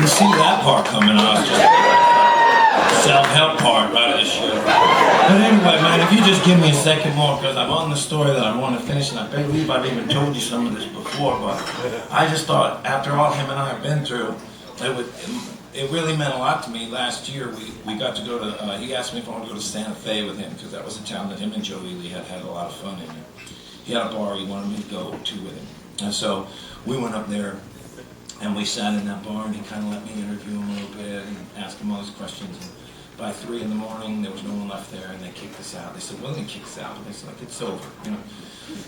didn't see that part coming. I was just self-help part right of the show. But anyway, man, if you just give me a second more, because I'm on the story that I want to finish, and I believe I've even told you some of this before, but I just thought, after all him and I have been through, it really meant a lot to me. Last year, we got to go to, he asked me if I wanted to go to Santa Fe with him, because that was a town that him and Joe Ely had had a lot of fun in. He had a bar he wanted me to go to with him. And so we went up there, and we sat in that bar, and he kind of let me interview him a little bit and ask him all these questions. And by 3 in the morning, there was no one left there, and they kicked us out. They said, "Well, they kicked us out." And they said, like, "It's over," you know.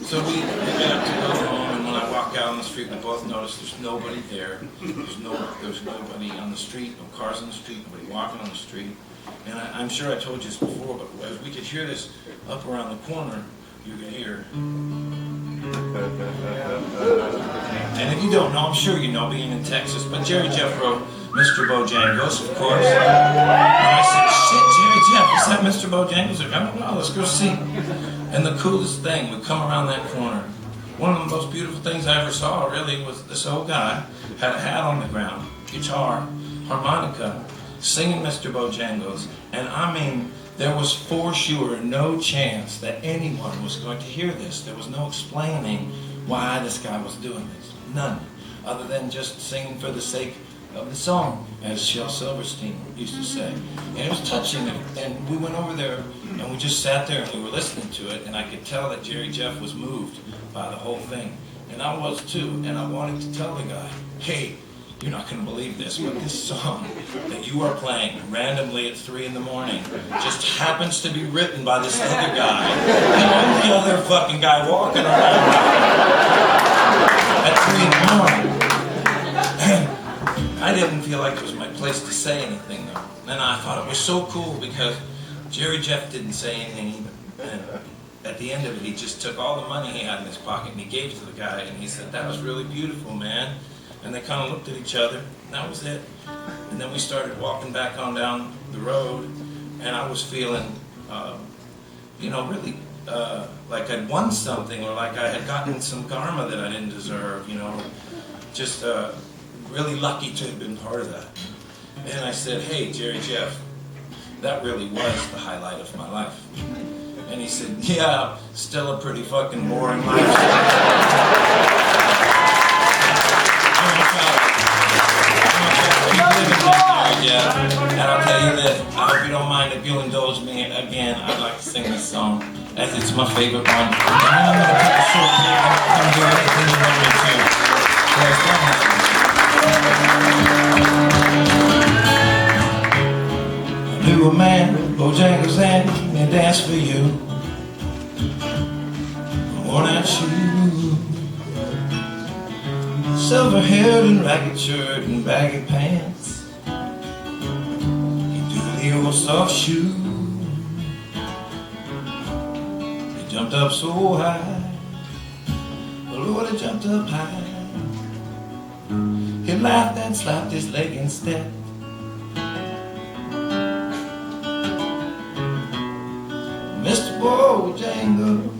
So we got up to go home, and when I walk out on the street, we both noticed there's nobody there. There's nobody on the street, no cars on the street, nobody walking on the street. And I'm sure I told you this before, but as we could hear this up around the corner, you could hear. And if you don't know, I'm sure you know, being in Texas, but Jerry Jeff wrote Mr. Bojangles, of course. And I said, "Shit, Jerry Jeff, is that Mr. Bojangles?" Like, "I don't know, let's go see." And the coolest thing, we come around that corner. One of the most beautiful things I ever saw, really, was this old guy had a hat on the ground, guitar, harmonica, singing Mr. Bojangles. And I mean, there was for sure no chance that anyone was going to hear this. There was no explaining why this guy was doing this. None. Other than just singing for the sake of the song, as Shel Silverstein used to say. And it was touching. And we went over there, and we just sat there, and we were listening to it, and I could tell that Jerry Jeff was moved by the whole thing. And I was too. And I wanted to tell the guy, "Hey, you're not going to believe this, but this song that you are playing randomly at 3 in the morning just happens to be written by this other guy, the only other fucking guy walking around at 3 in the morning." I didn't feel like it was my place to say anything, though. And I thought it was so cool because Jerry Jeff didn't say anything either. And at the end of it, he just took all the money he had in his pocket and he gave it to the guy, and he said, "That was really beautiful, man." And they kind of looked at each other, and that was it. And then we started walking back on down the road, and I was feeling, really like I'd won something, or like I had gotten some karma that I didn't deserve, just really lucky to have been part of that. And I said, "Hey, Jerry Jeff, that really was the highlight of my life." And he said, "Yeah, still a pretty fucking boring life." Yeah, and I'll tell you this, I hope you don't mind if you'll indulge me again. I'd like to sing this song, as it's my favorite one. And then I'm going to put the short tape and come do everything you want me to. So it's fun. I knew a man, Bojangles, and he danced for you. Worn-out shoes, silver-haired and ragged shirt and baggy pants. The old soft shoe, he jumped up so high, oh Lord, he jumped up high. He laughed and slapped his leg instead. Mr. Bojangles,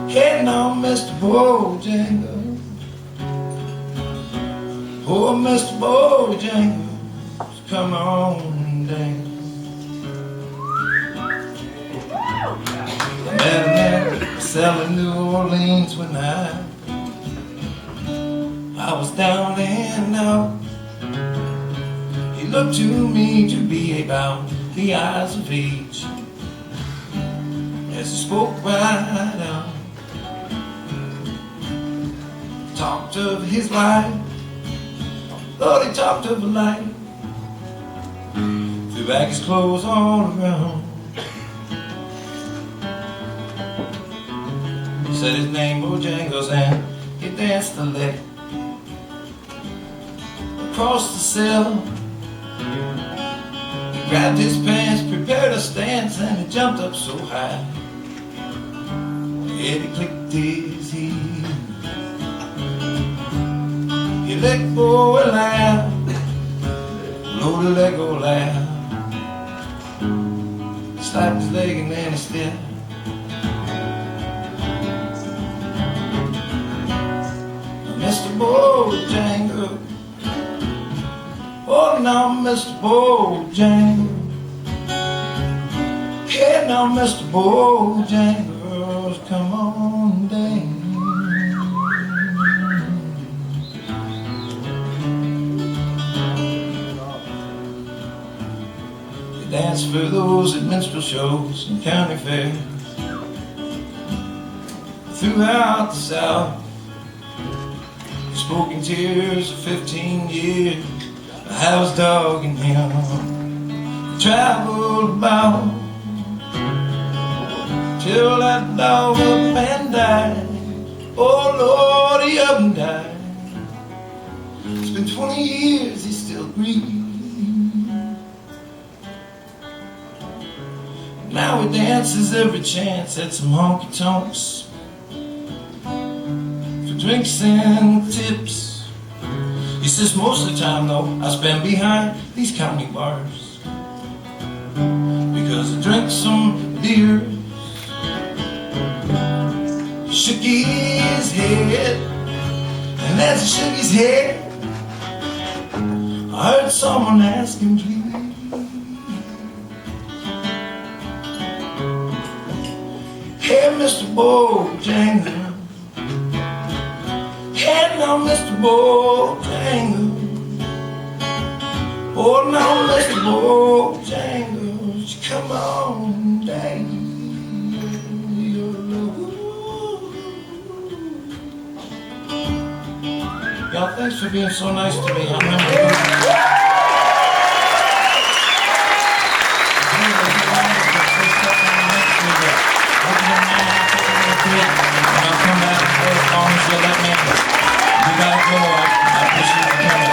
hey now Mr. Bojangles, oh Mr. Bojangles, come on and dance. I met a man selling New Orleans when I was down and out. He looked to me to be about the eyes of age as he spoke right out. Talked of his life, Lord, he talked of a life. Threw back his clothes all around. He said his name Bojangles and he danced the lick across the cell. He grabbed his pants, prepared a stance, and he jumped up so high. He clicked his heels. He let go a laugh, low to let go laugh. Slapped his leg and then he stepped. Mr. Bojangles, Oh, now, Mr. Bojangles. Hey, now, Mr. Bojangles, come on, dance. You dance for those at minstrel shows and county fairs throughout the South. You spoke in tears for 15 years. I was dogging him. Traveled about till that dog up and died. Oh Lord, he up and died. It's been 20 years, he still grieves. Now he dances every chance at some honky tonks for drinks and tips. He says most of the time though I spend behind these county bars because I drink some beer. He shook his head, and as he shook his head I heard someone ask him please. Hey, Mr. Bojangles. Hey, now, Mr. Bojangles. Oh, now, Mr. Bojangles, come on, dance. Y'all, thanks for being so nice to me. I'm I'll come back as long as you let me. You gotta go. I appreciate you coming.